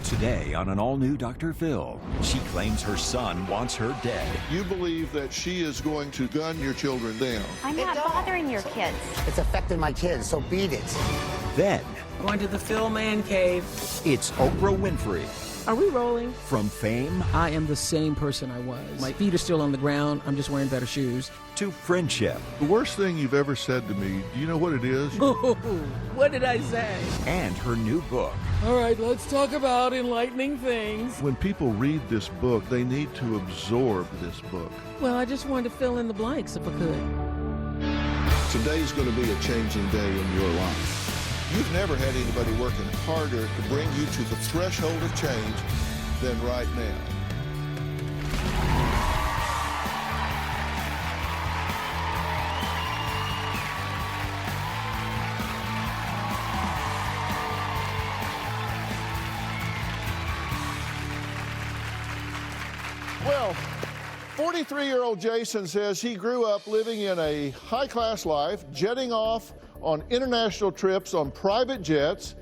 Today on an all-new Dr. Phil, she claims her son wants her dead. You believe that she is going to gun your children down. I'm not bothering your kids. It's affecting my kids, so beat it. Then, Going to the Phil Man Cave. it's Oprah Winfrey. Are we rolling? From fame I am the same person I was. My feet are still on the ground. I'm just wearing better shoes. to friendship The worst thing you've ever said to me, do you know what it is? What did I say? and her new book. All right, let's talk about enlightening things. When people read this book, they need to absorb this book. Well, I just wanted to fill in the blanks if I could. Today's going to be a changing day in your life. You've never had anybody working harder to bring you to the threshold of change than right now. Well, 43-year-old Jason says he grew up living in a high-class life, jetting off on international trips on private jets,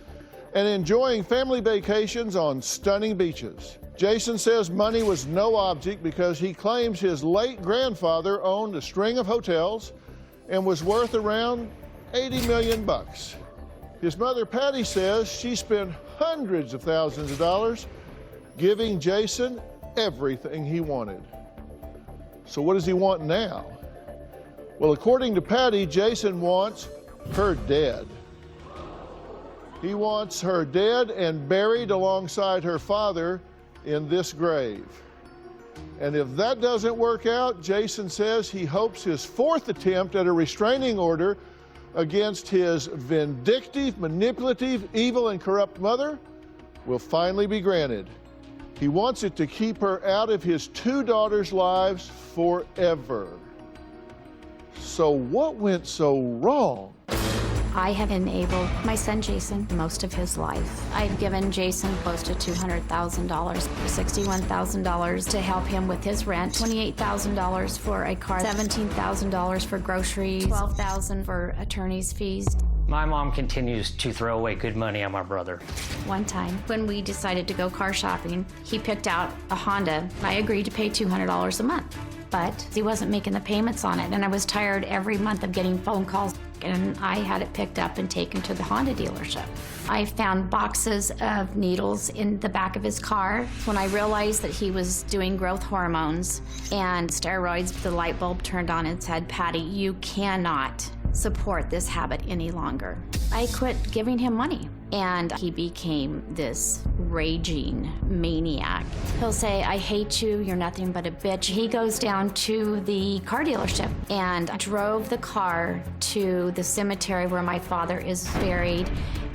and enjoying family vacations on stunning beaches. Jason says money was no object because he claims his late grandfather owned a string of hotels and was worth around 80 million bucks. His mother, Patty, says she spent hundreds of thousands of dollars giving Jason everything he wanted. So what does he want now? Well, according to Patty, Jason wants her dead. He wants her dead and buried alongside her father in this grave. And if that doesn't work out, Jason says he hopes his fourth attempt at a restraining order against his vindictive, manipulative, evil, and corrupt mother will finally be granted. He wants it to keep her out of his two daughters' lives forever. So what went so wrong? I have enabled my son Jason most of his life. I've given Jason close to $200,000, $61,000 to help him with his rent, $28,000 for a car, $17,000 for groceries, $12,000 for attorney's fees. My mom continues to throw away good money on my brother. One time, when we decided to go car shopping, he picked out a Honda. I agreed to pay $200 a month, but he wasn't making the payments on it, and I was tired every month of getting phone calls, and I had it picked up and taken to the Honda dealership. I found boxes of needles in the back of his car. When I realized that he was doing growth hormones and steroids, the light bulb turned on and said, "Patty, you cannot support this habit any longer." I quit giving him money, and he became this raging maniac. He'll say, "I hate you, you're nothing but a bitch." He goes down to the car dealership and drove the car to the cemetery where my father is buried,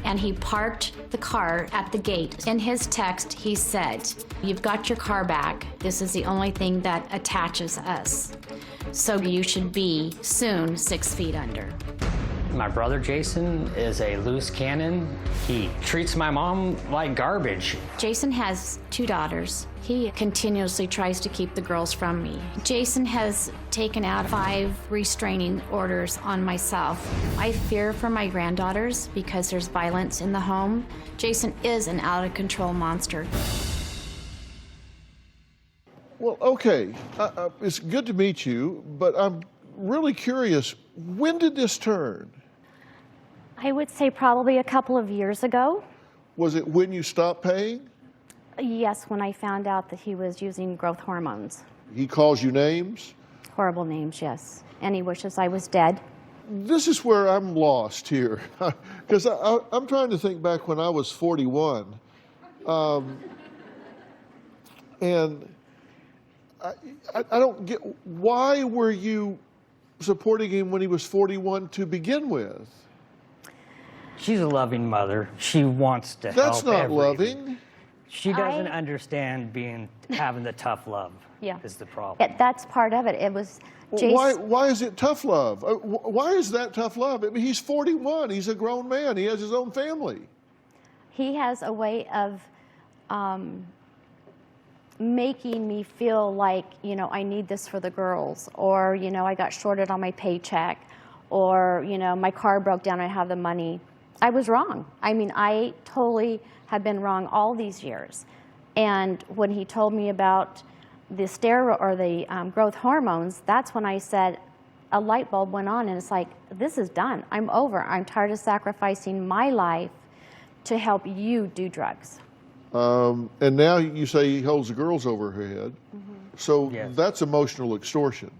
and he parked the car at the gate. In his text, he said, "You've got your car back. This is the only thing that attaches us. So you should be soon 6 feet under." My brother Jason is a loose cannon. He treats my mom like garbage. Jason has 2 daughters. He continuously tries to keep the girls from me. Jason has taken out 5 restraining orders on myself. I fear for my granddaughters because there's violence in the home. Jason is an out-of-control monster. Well, okay, it's good to meet you, but I'm really curious, when did this turn? I would say probably a couple of years ago. Was it when you stopped paying? Yes, when I found out that he was using growth hormones. He calls you names? Horrible names, yes. And he wishes I was dead. This is where I'm lost here, because I'm trying to think back when I was 41. And I don't get, why were you supporting him when he was 41 to begin with? She's a loving mother. She wants to help. That's not everything. loving. She doesn't understand having the tough love. Yeah. Is the problem. That's part of it. It was Jason. Why is it tough love? Why is that tough love? I mean, he's 41. He's a grown man. He has his own family. He has a way of making me feel like, you know, I need this for the girls, or, you know, I got shorted on my paycheck, or, you know, my car broke down, I have the money. I was wrong. I mean, I totally have been wrong all these years. And when he told me about the steroid or the growth hormones, that's when I said, a light bulb went on, and it's like, this is done. I'm over. I'm tired of sacrificing my life to help you do drugs. And now you say he holds the girls over her head. So that's emotional extortion.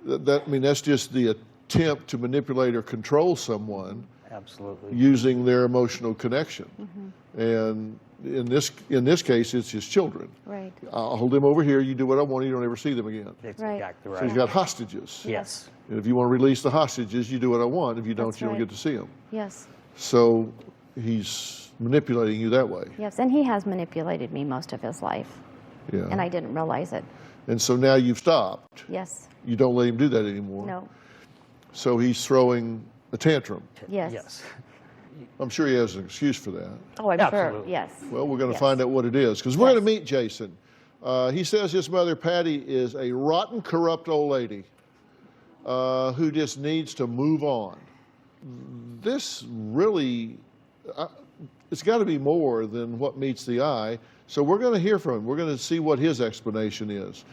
I mean, that's just the attempt to manipulate or control someone. Absolutely. Using their emotional connection. And in this case, it's his children. Right. I'll hold them over here. You do what I want. You don't ever see them again. That's Right. exactly So right. he's got hostages. Yes. And if you want to release the hostages, you do what I want. If you don't, That's you don't right. get to see them. Yes. So he's manipulating you that way. Yes. And he has manipulated me most of his life, Yeah. and I didn't realize it. And so now you've stopped. Yes. You don't let him do that anymore. No. So he's throwing a tantrum. Yes. Yes. I'm sure he has an excuse for that. Oh, I'm sure. Absolutely. Yes. Well, we're going to Yes. find out what it is, because we're Yes. going to meet Jason. He says his mother, Patty, is a rotten, corrupt old lady who just needs to move on. This really, it's got to be more than what meets the eye. So we're going to hear from him. We're going to see what his explanation is.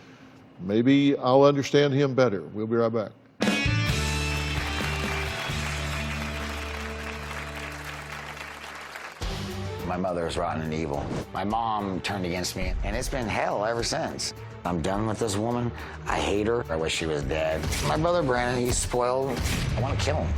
Maybe I'll understand him better. We'll be right back. My mother is rotten and evil. My mom turned against me, and it's been hell ever since. I'm done with this woman. I hate her. I wish she was dead. My brother Brandon, he's spoiled. I want to kill him.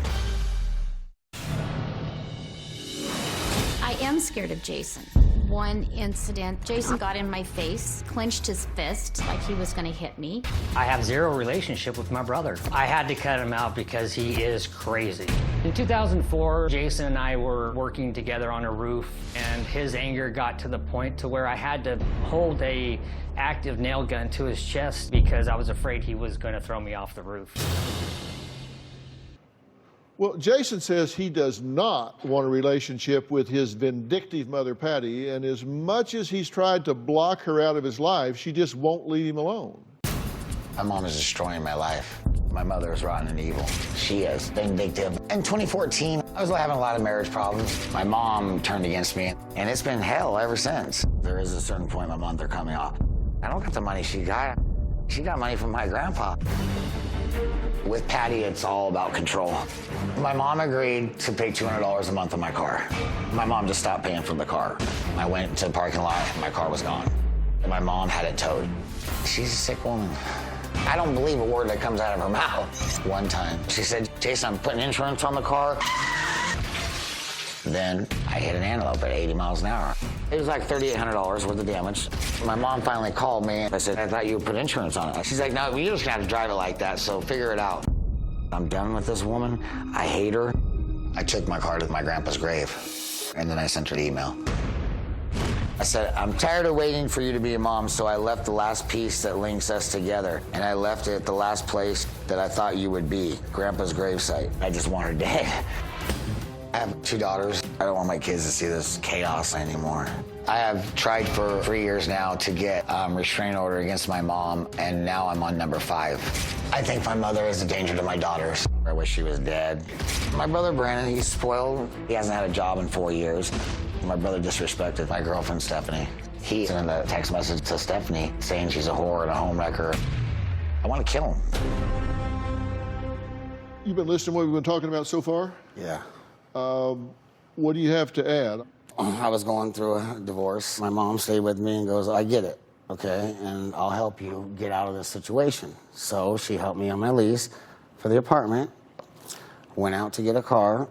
I am scared of Jason. One incident, Jason got in my face, clenched his fist like he was going to hit me. I have zero relationship with my brother. I had to cut him out because he is crazy. In 2004, Jason and I were working together on a roof, and his anger got to the point to where I had to hold a active nail gun to his chest because I was afraid he was going to throw me off the roof. Well, Jason says he does not want a relationship with his vindictive mother, Patty, and as much as he's tried to block her out of his life, she just won't leave him alone. My mom is destroying my life. My mother is rotten and evil. She is vindictive. In 2014, I was having a lot of marriage problems. My mom turned against me, and it's been hell ever since. There is a certain point my month are coming off. I don't got the money she got. She got money from my grandpa. With Patty, it's all about control. My mom agreed to pay $200 a month on my car. My mom just stopped paying for the car. I went to the parking lot, and my car was gone. And my mom had it towed. She's a sick woman. I don't believe a word that comes out of her mouth. One time, she said, Jason, I'm putting insurance on the car. Then I hit an antelope at 80 miles an hour. It was like $3,800 worth of damage. My mom finally called me. I said, I thought you would put insurance on it. She's like, no, you're just gonna have to drive it like that, so figure it out. I'm done with this woman. I hate her. I took my car to my grandpa's grave, and then I sent her the email. I said, I'm tired of waiting for you to be a mom, so I left the last piece that links us together, and I left it at the last place that I thought you would be, Grandpa's gravesite. I just want her dead. I have 2 daughters. I don't want my kids to see this chaos anymore. I have tried for 3 years now to get a restraining order against my mom, and now I'm on number 5. I think my mother is a danger to my daughters. I wish she was dead. My brother Brandon, he's spoiled. He hasn't had a job in 4 years. My brother disrespected my girlfriend, Stephanie. He sent a text message to Stephanie saying she's a whore and a homewrecker. I want to kill him. You've been listening to what we've been talking about so far? Yeah. What do you have to add? I was going through a divorce. My mom stayed with me and goes, I get it, okay, and I'll help you get out of this situation. So she helped me on my lease for the apartment, went out to get a car,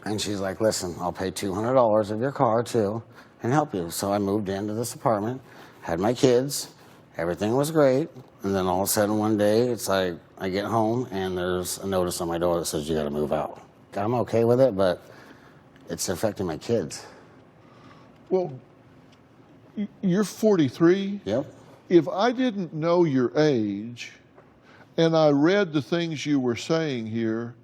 and she's like, listen, I'll pay $200 of your car too and help you. So I moved into this apartment, had my kids, everything was great, and then all of a sudden one day it's like I get home and there's a notice on my door that says you gotta move out. I'm okay with it, but it's affecting my kids. Well, you're 43. Yep. If I didn't know your age and I read the things you were saying here,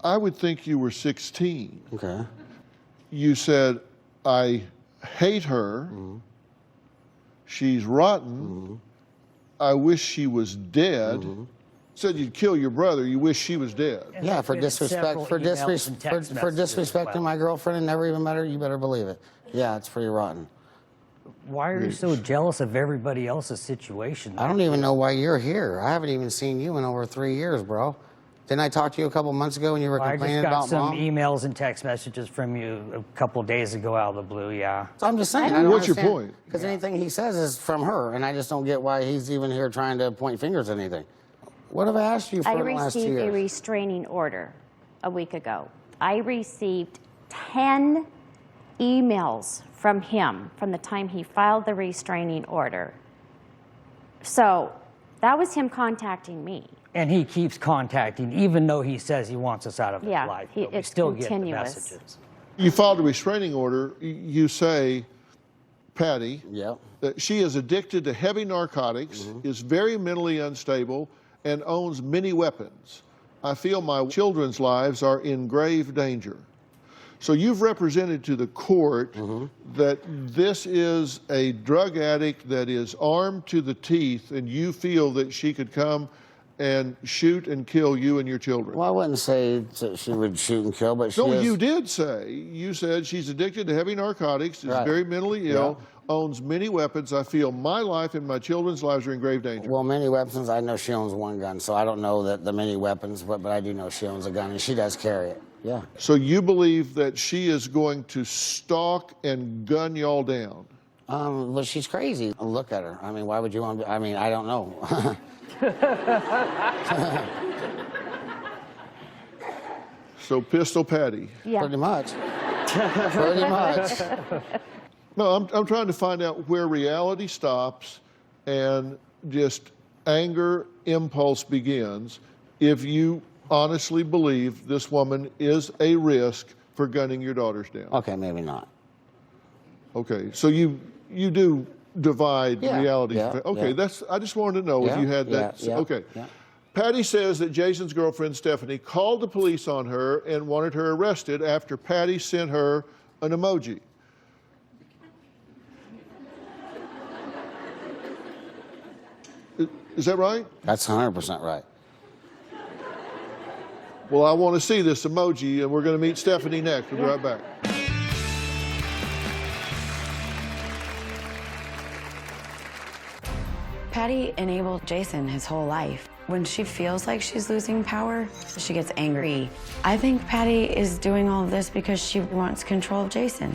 I would think you were 16. Okay. You said, I hate her. Mm-hmm. She's rotten. Mm-hmm. I wish she was dead. Mm-hmm. said you'd kill your brother. You wish she was dead. Yeah, for There's disrespect, several for emails and text messages as disrespecting well. my girlfriend and never even met her. You better believe it. Yeah, it's pretty rotten. Why are you so jealous of everybody else's situation? I don't even know why you're here. I haven't even seen you in over 3 years, bro. Didn't I talk to you a couple months ago when you were I complaining just got about some Mom? emails and text messages from you a couple days ago out of the blue, yeah. So I'm just saying. I don't What's your understand, point? Because anything he says is from her, and I just don't get why he's even here trying to point fingers at anything. What have I asked you for I the last 2 received a years? restraining order a week ago. I received 10 emails from him from the time he filed the restraining order. So that was him contacting me. And he keeps contacting, even though he says he wants us out of his Yeah, life. he- But we it's still get the continuous. messages. You filed a restraining order. You say, Patty, Yep. that she is addicted to heavy narcotics, is very mentally unstable, and owns many weapons. I feel my children's lives are in grave danger. So you've represented to the court that this is a drug addict that is armed to the teeth, and you feel that she could come and shoot and kill you and your children. Well, I wouldn't say that she would shoot and kill, but she No, is. you did say. You said she's addicted to heavy narcotics, is Right. very mentally ill, owns many weapons. I feel my life and my children's lives are in grave danger. Well, many weapons, I know she owns one gun, so I don't know that the many weapons, but I do know she owns a gun, and she does carry it. Yeah. So you believe that she is going to stalk and gun y'all down? But she's crazy. Look at her. I mean, why would you want to? I mean, I don't know. So Pistol Patty. Yeah. Pretty much. Pretty much. No, I'm trying to find out where reality stops and just anger impulse begins if you honestly believe this woman is a risk for gunning your daughters down. Okay, maybe not. Okay, so you do divide Yeah, reality. yeah, Okay, yeah. I just wanted to know if you had that. Okay. Yeah. Patty says that Jason's girlfriend, Stephanie, called the police on her and wanted her arrested after Patty sent her an emoji. Is that right? That's 100% right. Well, I want to see this emoji, and we're going to meet Stephanie next. We'll be right back. Patty enabled Jason his whole life. When she feels like she's losing power, she gets angry. I think Patty is doing all of this because she wants control of Jason.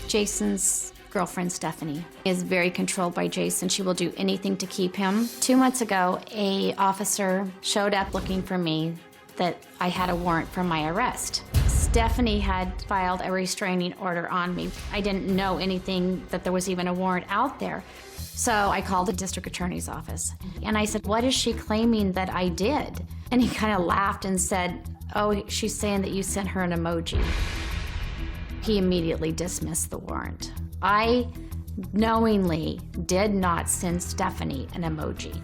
Jason's girlfriend, Stephanie, is very controlled by Jason. She will do anything to keep him. 2 months ago, an officer showed up looking for me that I had a warrant for my arrest. Stephanie had filed a restraining order on me. I didn't know anything that there was even a warrant out there. So I called the district attorney's office and I said, what is she claiming that I did? And he kind of laughed and said, oh, she's saying that you sent her an emoji. He immediately dismissed the warrant. I knowingly did not send Stephanie an emoji.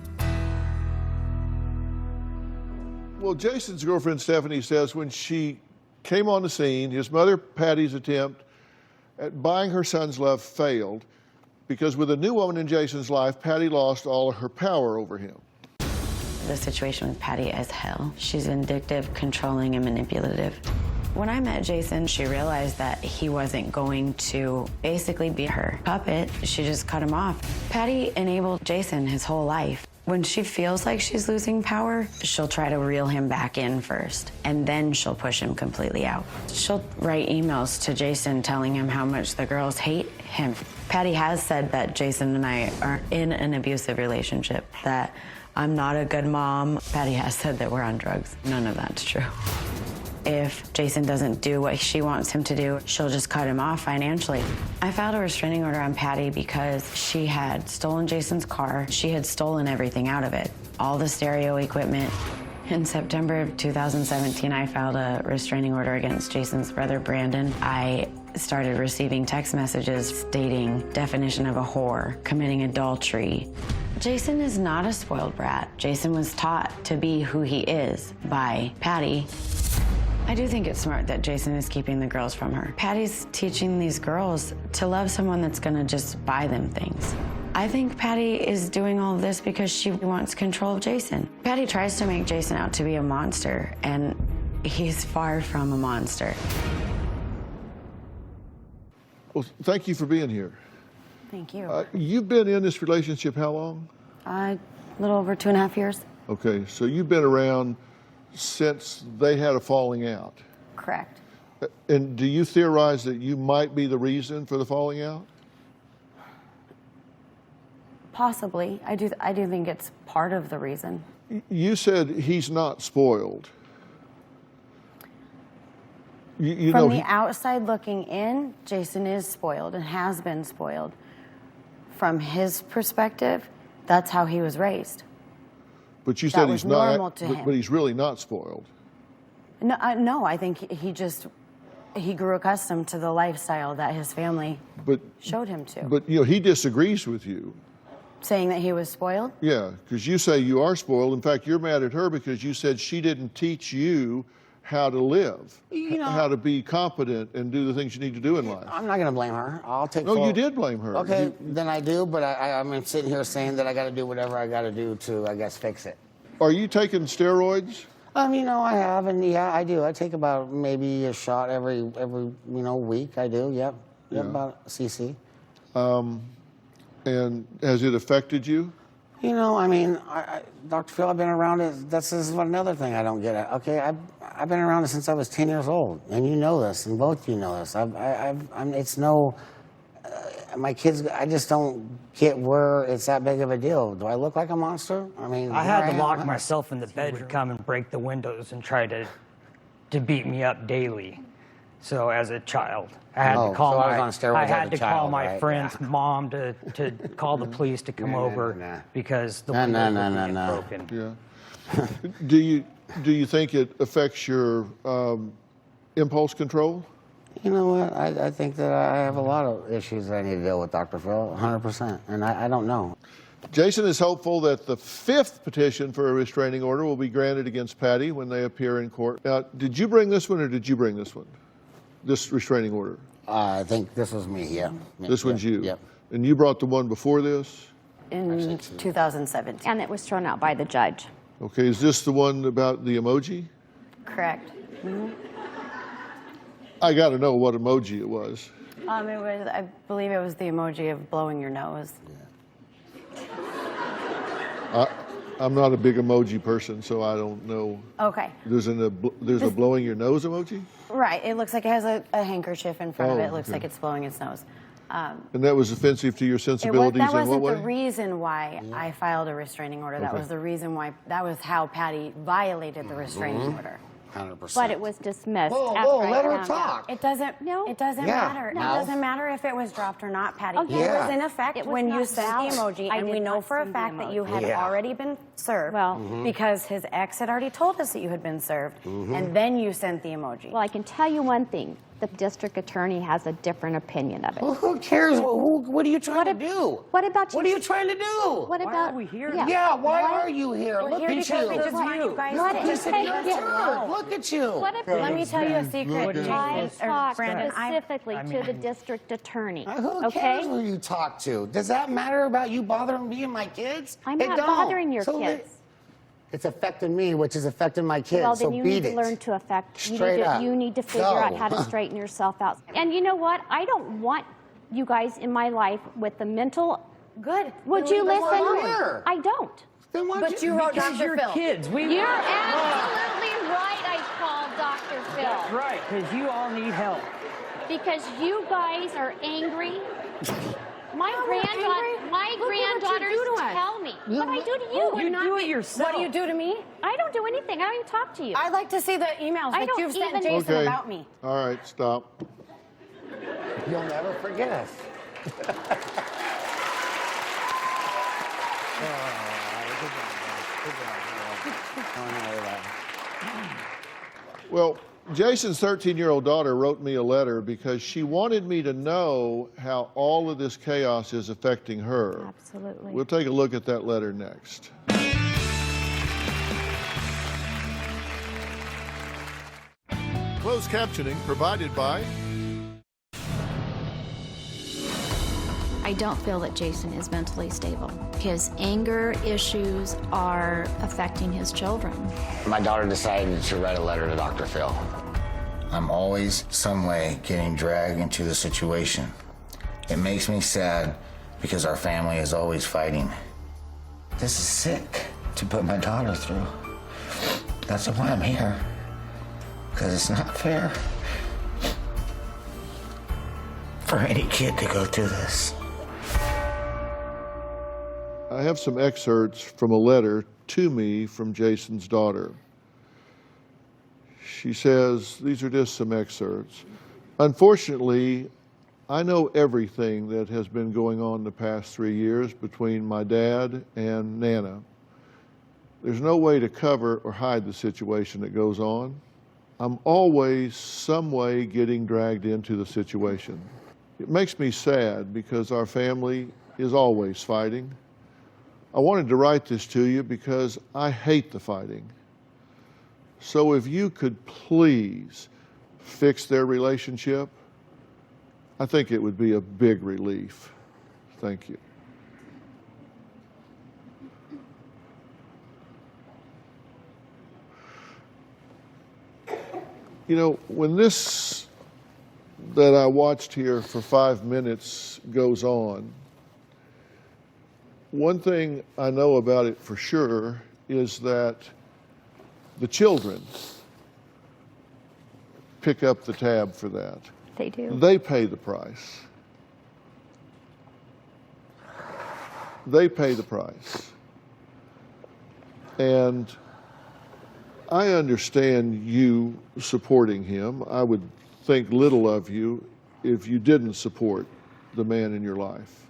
Well, Jason's girlfriend, Stephanie, says when she came on the scene, his mother, Patty's attempt at buying her son's love failed because with a new woman in Jason's life, Patty lost all of her power over him. The situation with Patty is hell. She's vindictive, controlling, and manipulative. When I met Jason, she realized that he wasn't going to basically be her puppet. She just cut him off. Patty enabled Jason his whole life. When she feels like she's losing power, she'll try to reel him back in first, and then she'll push him completely out. She'll write emails to Jason telling him how much the girls hate him. Patty has said that Jason and I are in an abusive relationship, that I'm not a good mom. Patty has said that we're on drugs. None of that's true. If Jason doesn't do what she wants him to do, she'll just cut him off financially. I filed a restraining order on Patty because she had stolen Jason's car. She had stolen everything out of it, all the stereo equipment. In September of 2017, I filed a restraining order against Jason's brother, Brandon. I started receiving text messages stating definition of a whore, committing adultery. Jason is not a spoiled brat. Jason was taught to be who he is by Patty. I do think it's smart that Jason is keeping the girls from her. Patty's teaching these girls to love someone that's gonna just buy them things. I think Patty is doing all of this because she wants control of Jason. Patty tries to make Jason out to be a monster, and he's far from a monster. Well, thank you for being here. Thank you. You've been in this relationship how long? A little over 2.5 years. Okay, so you've been around since they had a falling out. Correct. And do you theorize that you might be the reason for the falling out? Possibly. I do think it's part of the reason. You said he's not spoiled. You From know, the outside looking in, Jason is spoiled and has been spoiled. From his perspective, that's how he was raised. but you that said was he's not, normal to him. but he's really not spoiled. No, no, I think he grew accustomed to the lifestyle that his family showed him to. But you know, he disagrees with you. Saying that he was spoiled? Yeah, because you say you are spoiled. In fact, you're mad at her because you said she didn't teach you how to live, how to be competent and do the things you need to do in life. I'm not going to blame her. I'll take No, you did blame her. Okay, then I do, but I'm sitting here saying that I got to do whatever I got to do to, I guess, fix it. Are you taking steroids? You know, I have, and yeah, I do. I take about maybe a shot every week. I do, yep. Yeah. About a cc. And has it affected you? You know, I mean, Dr. Phil, I've been around it. This is another thing I don't get at. Okay, I've been around it since I was 10 years old, and you know this, and both of you know this. It's no, my kids, I just don't get where it's that big of a deal. Do I look like a monster? I mean, I had to lock myself in the bedroom, come and break the windows and try to beat me up daily. So as a child, I had to call my friend's mom to call the police to come over because the windows were being broken. Yeah. Do you think it affects your impulse control? You know what? I think that I have a lot of issues that I need to deal with, Dr. Phil, 100%, and I don't know. Jason is hopeful that the 5th petition for a restraining order will be granted against Patty when they appear in court. Now, did you bring this one or did you bring this one? This restraining order? I think this was me, yeah. This one's you? Yep. And you brought the one before this? In 2017. And it was thrown out by the judge. Okay, is this the one about the emoji? Correct. Mm-hmm. I got to know what emoji it was. I believe it was the emoji of blowing your nose. I'm not a big emoji person, so I don't know. Okay. There's a blowing your nose emoji? Right. It looks like it has a handkerchief in front of it. It looks okay. like it's blowing its nose. And that was offensive to your sensibilities that in what wasn't way? the reason why I filed a restraining order. That was the reason why. That was how Patty violated the restraining order. 100%. But it was dismissed. Whoa, let her talk. It doesn't. No, it doesn't matter. No. It doesn't matter if it was dropped or not, Patty. Okay. It was in effect when you sent the emoji, and we know for a send the fact that you emoji. had already been served. Well, because his ex had already told us that you had been served, and then you sent the emoji. Well, I can tell you one thing. The district attorney has a different opinion of it. Well, who cares? What are you trying to do? What about you? What are you trying to do? What Why about are we here? Yeah, why are you here? Look at you. You guys What to is- just Yeah. Look at you. What if Let me tell you a secret, I Jason, or talked Brandon. specifically to the district attorney? Who cares who you talk to? Does that matter about you bothering me and my kids? I'm It not don't. bothering your So kids. It's affecting me, which is affecting my kids. Well, then so you beat need to it. learn to affect. Straight up. You need to figure Go. out how to straighten yourself out. And you know what? I don't want you guys in my life with the mental. Good. Would Then you why listen? are you here? I don't. Then why But you wrote Because Dr. you're Phil. kids. You're absolutely right. I called Dr. Phil Right, because you all need help. because you guys are angry. My granddaughters tell me what I do to you. You do it yourself. What do you do to me? I don't do anything. I don't even talk to you. I'd like to see the emails I that don't you've sent even- Jason Okay. about me. All right, stop. You'll never forget us. Well, Jason's 13-year-old daughter wrote me a letter because she wanted me to know how all of this chaos is affecting her. Absolutely. We'll take a look at that letter next. Closed captioning provided by I don't feel that Jason is mentally stable. His anger issues are affecting his children. My daughter decided to write a letter to Dr. Phil. I'm always some way getting dragged into the situation. It makes me sad because our family is always fighting. This is sick to put my daughter through. That's why I'm here, because it's not fair for any kid to go through this. I have some excerpts from a letter to me from Jason's daughter. She says, these are just some excerpts. Unfortunately, I know everything that has been going on the past 3 years between my dad and Nana. There's no way to cover or hide the situation that goes on. I'm always some way getting dragged into the situation. It makes me sad because our family is always fighting. I wanted to write this to you because I hate the fighting. So if you could please fix their relationship, I think it would be a big relief. Thank you. You know, when this that I watched here for 5 minutes goes on, one thing I know about it for sure is that the children pick up the tab for that. They do. They pay the price. They pay the price. And I understand you supporting him. I would think little of you if you didn't support the man in your life.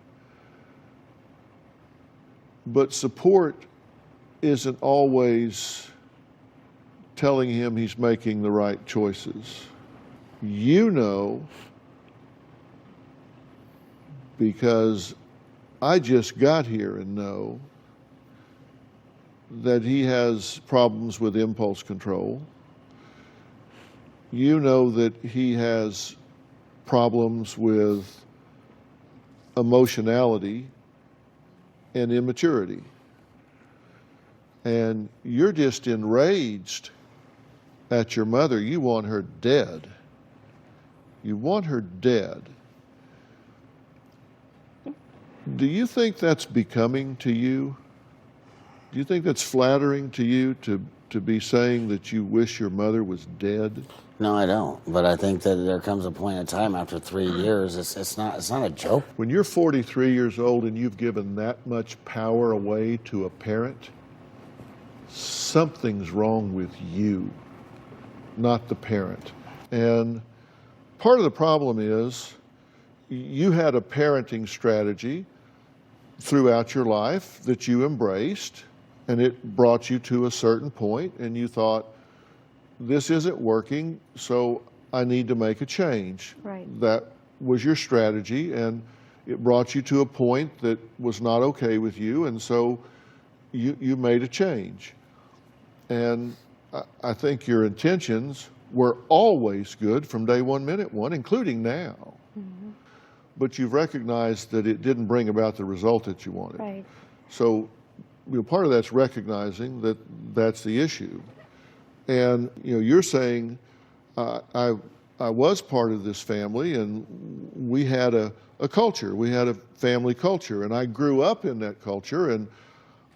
But support isn't always telling him he's making the right choices. You know, because I just got here and know that he has problems with impulse control. You know that he has problems with emotionality and immaturity. And you're just enraged at your mother. You want her dead. You want her dead. Do you think that's becoming to you? Do you think that's flattering to you to be saying that you wish your mother was dead? No, I don't. But I think that there comes a point in time after 3 years, it's not a joke. When you're 43 years old and you've given that much power away to a parent, something's wrong with you, not the parent. And part of the problem is you had a parenting strategy throughout your life that you embraced, and it brought you to a certain point, and you thought, this isn't working, so I need to make a change. Right. That was your strategy, and it brought you to a point that was not okay with you, and so you made a change. And I think your intentions were always good from day one, minute one, including now. Mm-hmm. But you've recognized that it didn't bring about the result that you wanted. Right. So part of that's recognizing that that's the issue. And you're saying, I was part of this family, and we had a culture. We had a family culture, and I grew up in that culture, and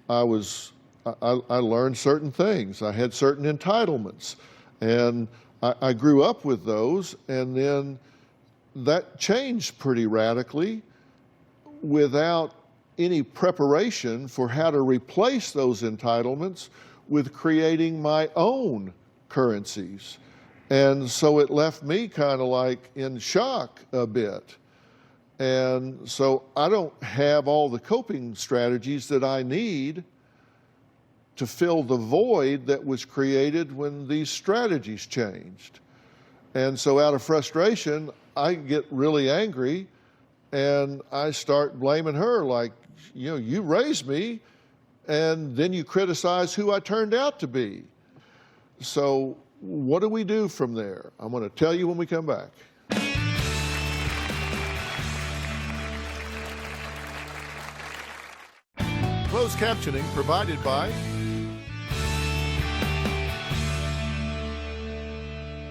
I learned certain things. I had certain entitlements, and I grew up with those, and then that changed pretty radically without any preparation for how to replace those entitlements with creating my own currencies. And so it left me kind of like in shock a bit. And so I don't have all the coping strategies that I need to fill the void that was created when these strategies changed. And so out of frustration, I get really angry and I start blaming her, like, you raised me, and then you criticize who I turned out to be. So what do we do from there? I'm going to tell you when we come back. Closed captioning provided by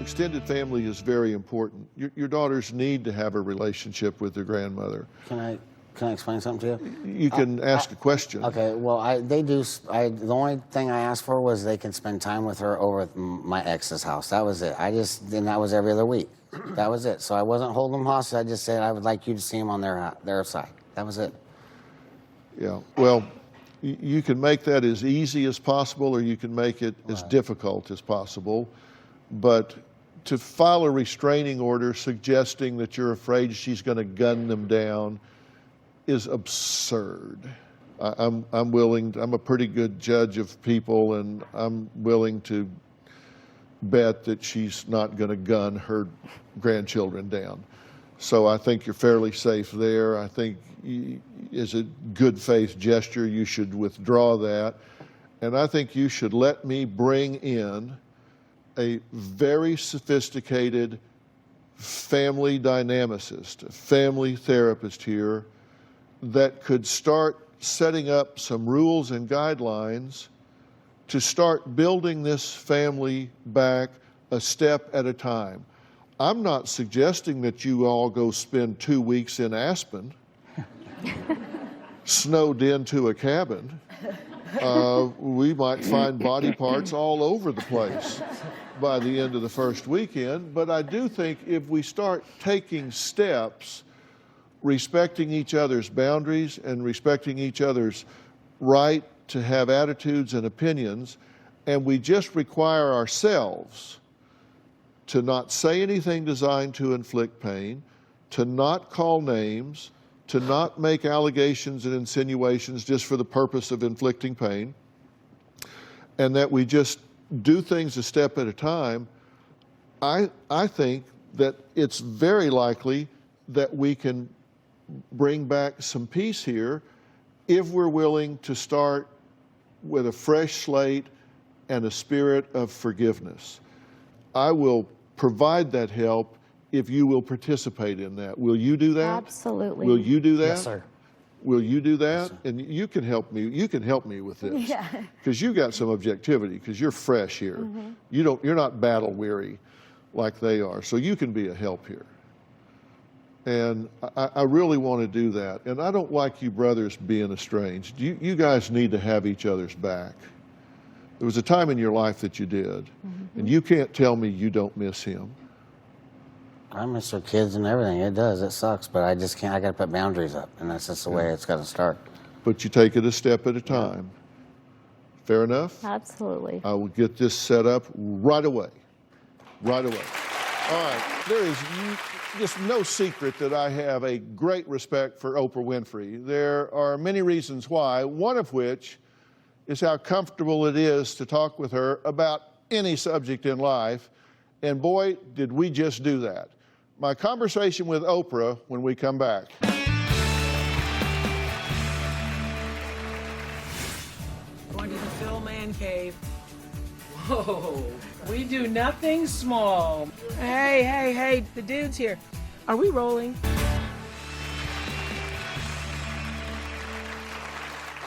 extended family is very important. Your daughters need to have a relationship with their grandmother. Can I explain something to you? You can ask a question. Okay, well, they do. The only thing I asked for was they can spend time with her over at my ex's house. That was it. And that was every other week. That was it. So I wasn't holding them hostage. I just said I would like you to see them on their side. That was it. Yeah, well, you can make that as easy as possible, or you can make it as difficult as possible. But to file a restraining order suggesting that you're afraid she's going to gun them down is absurd. I'm a pretty good judge of people, and I'm willing to bet that she's not going to gun her grandchildren down. So I think you're fairly safe there. I think as a good faith gesture, you should withdraw that. And I think you should let me bring in a very sophisticated family dynamicist, a family therapist here that could start setting up some rules and guidelines to start building this family back a step at a time. I'm not suggesting that you all go spend 2 weeks in Aspen, snowed into a cabin. We might find body parts all over the place by the end of the first weekend, but I do think if we start taking steps, respecting each other's boundaries and respecting each other's right to have attitudes and opinions, and we just require ourselves to not say anything designed to inflict pain, to not call names, to not make allegations and insinuations just for the purpose of inflicting pain, and that we just do things a step at a time, I think that it's very likely that we can bring back some peace here if we're willing to start with a fresh slate and a spirit of forgiveness. I will provide that help if you will participate in that. Will you do that? Absolutely. Will you do that? Yes, sir. Will you do that? Yes, and you can help me. You can help me with this. Yeah. Because you got some objectivity. Because you're fresh here. Mm-hmm. You're not battle weary like they are. So you can be a help here. And I really want to do that. And I don't like you brothers being estranged. You guys need to have each other's back. There was a time in your life that you did. Mm-hmm. And you can't tell me you don't miss him. I miss her kids and everything. It does. It sucks, but I just can't. I got to put boundaries up, and that's just the way it's got to start. But you take it a step at a time. Fair enough? Absolutely. I will get this set up right away. Right away. All right. There is just no secret that I have a great respect for Oprah Winfrey. There are many reasons why, one of which is how comfortable it is to talk with her about any subject in life. And boy, did we just do that. My conversation with Oprah when we come back. Going to the Phil Man Cave. Whoa, we do nothing small. Hey, the dude's here. Are we rolling?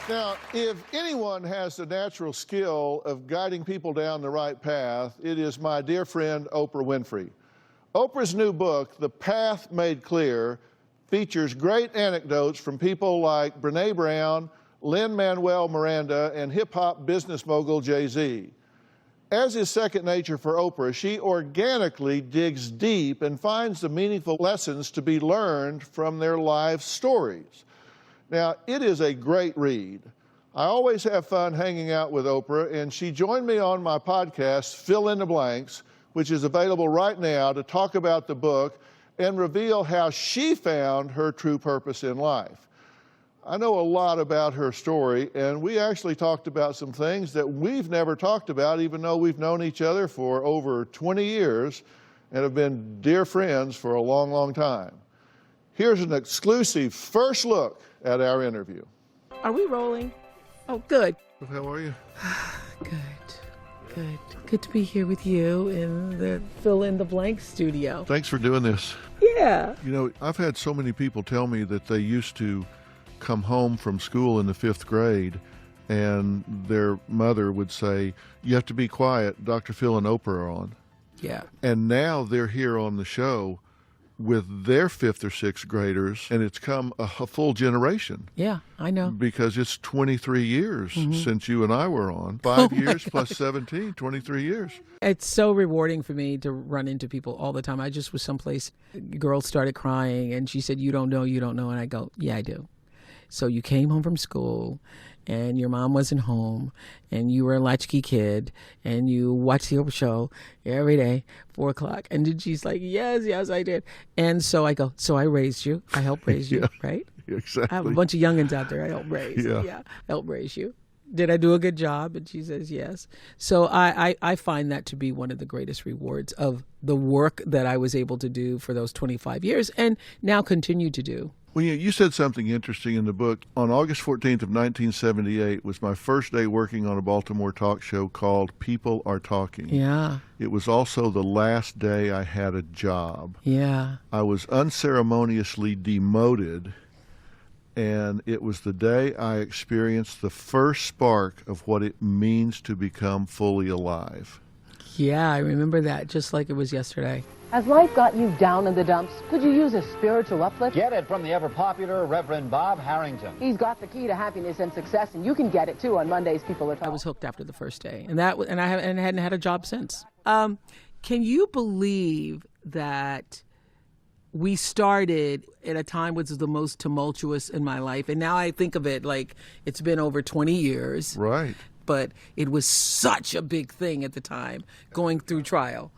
Now, if anyone has the natural skill of guiding people down the right path, it is my dear friend Oprah Winfrey. Oprah's new book, The Path Made Clear, features great anecdotes from people like Brene Brown, Lin-Manuel Miranda, and hip-hop business mogul Jay-Z. As is second nature for Oprah, she organically digs deep and finds the meaningful lessons to be learned from their life stories. Now, it is a great read. I always have fun hanging out with Oprah, and she joined me on my podcast, Fill in the Blanks, which is available right now, to talk about the book and reveal how she found her true purpose in life. I know a lot about her story, and we actually talked about some things that we've never talked about, even though we've known each other for over 20 years and have been dear friends for a long, long time. Here's an exclusive first look at our interview. Are we rolling? Oh, good. How are you? Good to be here with you in the Fill in the Blank studio. Thanks for doing this. Yeah. You know, I've had so many people tell me that they used to come home from school in the 5th grade, and their mother would say, "You have to be quiet. Dr. Phil and Oprah are on." Yeah. And now they're here on the show with their 5th or 6th graders, and it's come a full generation. Yeah, I know. Because it's 23 years since you and I were on. 5 years plus 17, 23 years. It's so rewarding for me to run into people all the time. I just was someplace, a girl started crying, and she said, you don't know. And I go, yeah, I do. So you came home from school, and your mom wasn't home, and you were a latchkey kid, and you watched the Oprah show every day, 4 o'clock. And then she's like, yes, I did. And so I go, so I raised you. I helped raise you, right? Exactly. I have a bunch of youngins out there I helped raise. Yeah. Helped raise you. Did I do a good job? And she says, yes. So I find that to be one of the greatest rewards of the work that I was able to do for those 25 years and now continue to do. Well, you said something interesting in the book. On August 14th of 1978 was my first day working on a Baltimore talk show called People Are Talking. Yeah. It was also the last day I had a job. Yeah. I was unceremoniously demoted, and it was the day I experienced the first spark of what it means to become fully alive. Yeah, I remember that just like it was yesterday. Has life got you down in the dumps? Could you use a spiritual uplift? Get it from the ever-popular Reverend Bob Harrington. He's got the key to happiness and success, and you can get it, too, on Mondays People Are Talking. I was hooked after the first day, and I hadn't had a job since. Can you believe that we started at a time which was the most tumultuous in my life, and now I think of it like it's been over 20 years. Right. But it was such a big thing at the time, going through trial.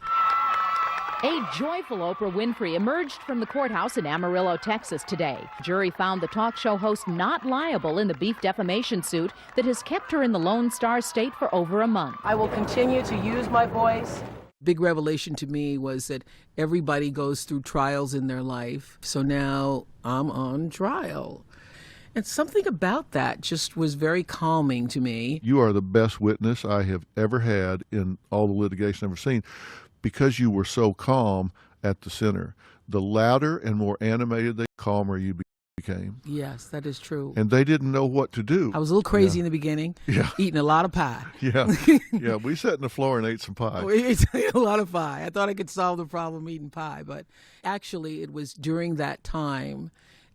A joyful Oprah Winfrey emerged from the courthouse in Amarillo, Texas today. Jury found the talk show host not liable in the beef defamation suit that has kept her in the Lone Star State for over a month. I will continue to use my voice. Big revelation to me was that everybody goes through trials in their life. So now I'm on trial. And something about that just was very calming to me. You are the best witness I have ever had in all the litigation I've ever seen, because you were so calm at the center. The louder and more animated the calmer you became. Yes, that is true. And they didn't know what to do. I was a little crazy in the beginning, eating a lot of pie. Yeah, we sat on the floor and ate some pie. We ate a lot of pie. I thought I could solve the problem eating pie, but actually it was during that time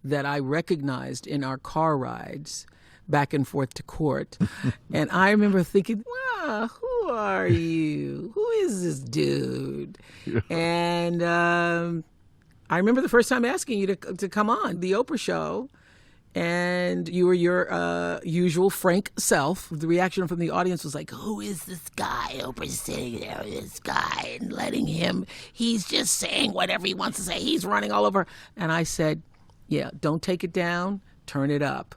that I recognized in our car rides back and forth to court. And I remember thinking, wow, who are you? Who is this dude? Yeah. And I remember the first time asking you to come on the Oprah show, and you were your usual frank self. The reaction from the audience was like, who is this guy? Oprah's sitting there with this guy and letting him, he's just saying whatever he wants to say. He's running all over. And I said, yeah, don't take it down. Turn it up.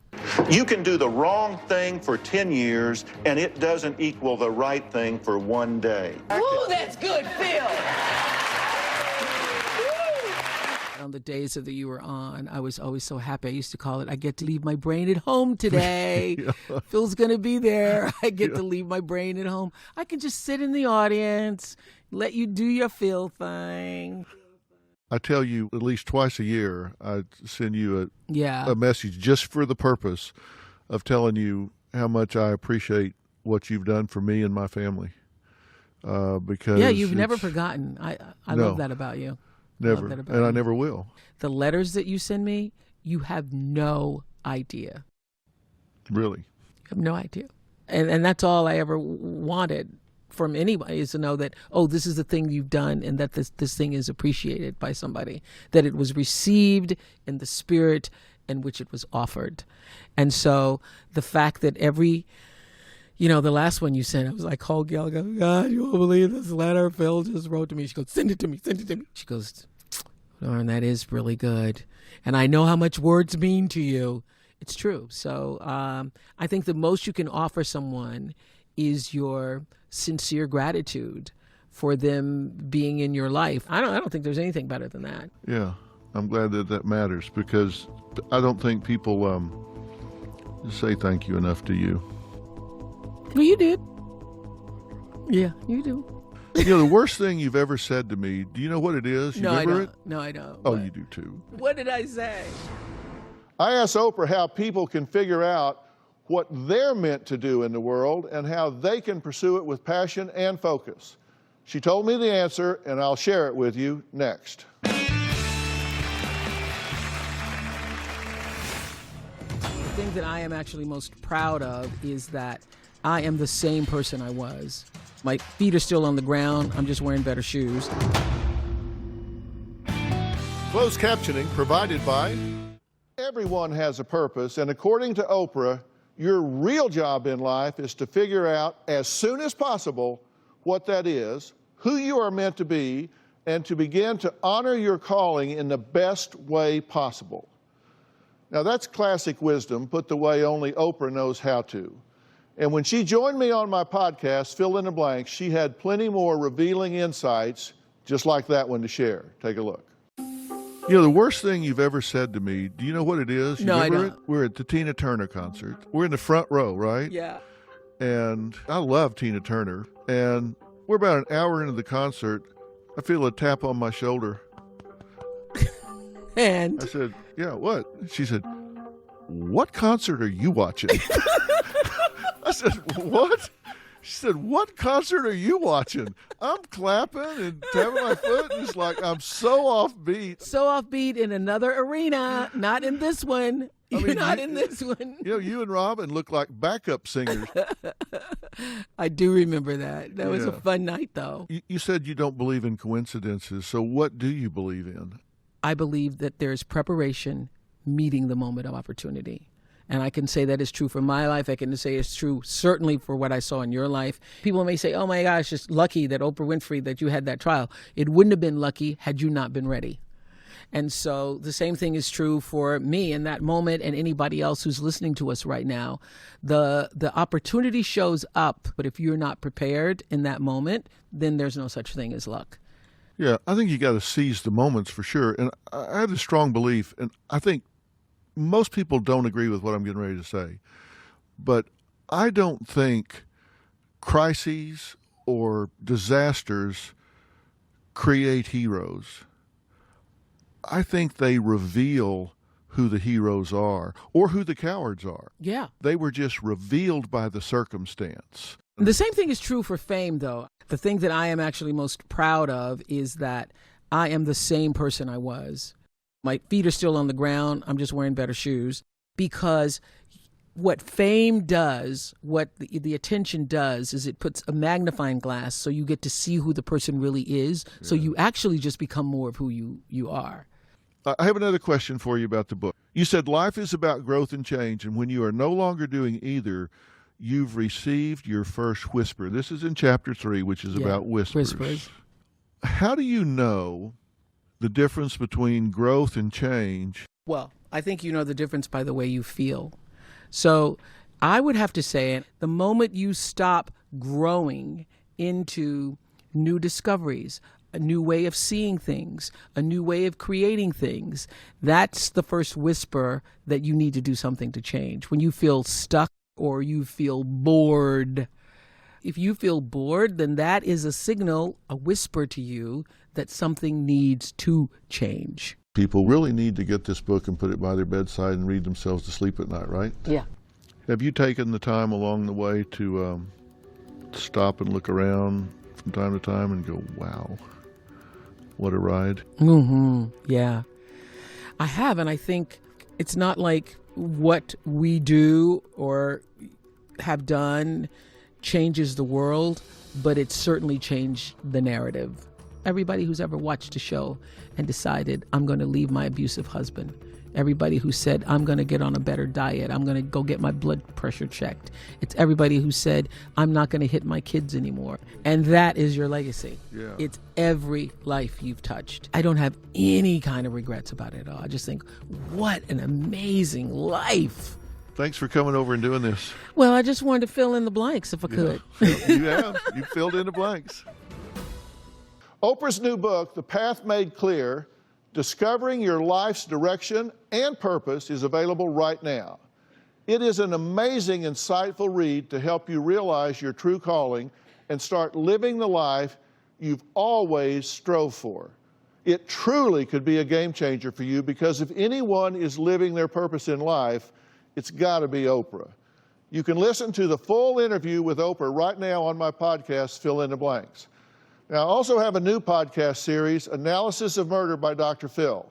You can do the wrong thing for 10 years, and it doesn't equal the right thing for one day. Ooh, that's good, Phil. On the days that you were on, I was always so happy. I used to call it, I get to leave my brain at home today. Yeah. Phil's going to be there. I get to leave my brain at home. I can just sit in the audience, let you do your Phil thing. I tell you at least twice a year, I send you a message just for the purpose of telling you how much I appreciate what you've done for me and my family. Because you've never forgotten. I love that about you. Never, and I never will. The letters that you send me, you have no idea. Really? You have no idea. And that's all I ever wanted from anybody, is to know that, oh, this is the thing you've done, and that this thing is appreciated by somebody, that it was received in the spirit in which it was offered. And so the fact that the last one you sent, I was like, oh, Gail, God, you won't believe this letter Phil just wrote to me. She goes, send it to me. She goes, Lauren, that is really good. And I know how much words mean to you. It's true. So I think the most you can offer someone is your sincere gratitude for them being in your life. I don't think there's anything better than that. Yeah, I'm glad that matters, because I don't think people say thank you enough to you. Well, you did. Yeah, you do. The worst thing you've ever said to me, do you know what it is? No, I don't. No, I don't. Oh, you do too. What did I say? I asked Oprah how people can figure out what they're meant to do in the world and how they can pursue it with passion and focus. She told me the answer, and I'll share it with you next. The thing that I am actually most proud of is that I am the same person I was. My feet are still on the ground. I'm just wearing better shoes. Closed captioning provided by... Everyone has a purpose, and according to Oprah, your real job in life is to figure out as soon as possible what that is, who you are meant to be, and to begin to honor your calling in the best way possible. Now that's classic wisdom, put the way only Oprah knows how to. And when she joined me on my podcast, Fill in the Blanks, she had plenty more revealing insights just like that one to share. Take a look. You know, the worst thing you've ever said to me, do you know what it is? No, I don't. We're at the Tina Turner concert. We're in the front row, right? Yeah. And I love Tina Turner. And we're about an hour into the concert. I feel a tap on my shoulder. And? I said, yeah, what? She said, what concert are you watching? I said, what? She said, what concert are you watching? I'm clapping and tapping my foot, and it's like I'm so offbeat. So offbeat in another arena, not in this one. You're not in this one. You know, you and Robin look like backup singers. I do remember that. That was a fun night, though. You said you don't believe in coincidences, so what do you believe in? I believe that there's preparation meeting the moment of opportunity. And I can say that is true for my life. I can say it's true certainly for what I saw in your life. People may say, oh my gosh, it's lucky that Oprah Winfrey, that you had that trial. It wouldn't have been lucky had you not been ready. And so the same thing is true for me in that moment and anybody else who's listening to us right now. The opportunity shows up, but if you're not prepared in that moment, then there's no such thing as luck. Yeah, I think you got to seize the moments for sure. And I have a strong belief, and I think most people don't agree with what I'm getting ready to say, but I don't think crises or disasters create heroes. I think they reveal who the heroes are or who the cowards are. Yeah. They were just revealed by the circumstance. The same thing is true for fame, though. The thing that I am actually most proud of is that I am the same person I was. My feet are still on the ground. I'm just wearing better shoes. Because what fame does, what the attention does, is it puts a magnifying glass so you get to see who the person really is. Yeah. So you actually just become more of who you are. I have another question for you about the book. You said life is about growth and change, and when you are no longer doing either, you've received your first whisper. This is in chapter 3, which is about whispers. How do you know the difference between growth and change? Well, I think you know the difference by the way you feel. So I would have to say the moment you stop growing into new discoveries, a new way of seeing things, a new way of creating things, that's the first whisper that you need to do something to change. When you feel stuck or you feel bored, if you feel bored, then that is a signal, a whisper to you that something needs to change. People really need to get this book and put it by their bedside and read themselves to sleep at night, right? Yeah. Have you taken the time along the way to stop and look around from time to time and go, wow, what a ride? Mm-hmm. Yeah. I have, and I think it's not like what we do or have done changes the world, but it certainly changed the narrative. Everybody who's ever watched a show and decided, I'm going to leave my abusive husband. Everybody who said, I'm going to get on a better diet. I'm going to go get my blood pressure checked. It's everybody who said, I'm not going to hit my kids anymore. And that is your legacy. Yeah. It's every life you've touched. I don't have any kind of regrets about it at all. I just think, what an amazing life. Thanks for coming over and doing this. Well, I just wanted to fill in the blanks if I could. You have. You filled in the blanks. Oprah's new book, The Path Made Clear, Discovering Your Life's Direction and Purpose, is available right now. It is an amazing, insightful read to help you realize your true calling and start living the life you've always strove for. It truly could be a game changer for you, because if anyone is living their purpose in life, it's got to be Oprah. You can listen to the full interview with Oprah right now on my podcast, Fill in the Blanks. Now, I also have a new podcast series, Analysis of Murder by Dr. Phil.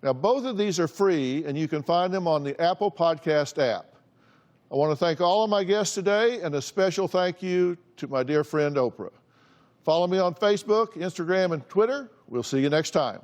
Now, both of these are free, and you can find them on the Apple Podcast app. I want to thank all of my guests today, and a special thank you to my dear friend Oprah. Follow me on Facebook, Instagram, and Twitter. We'll see you next time.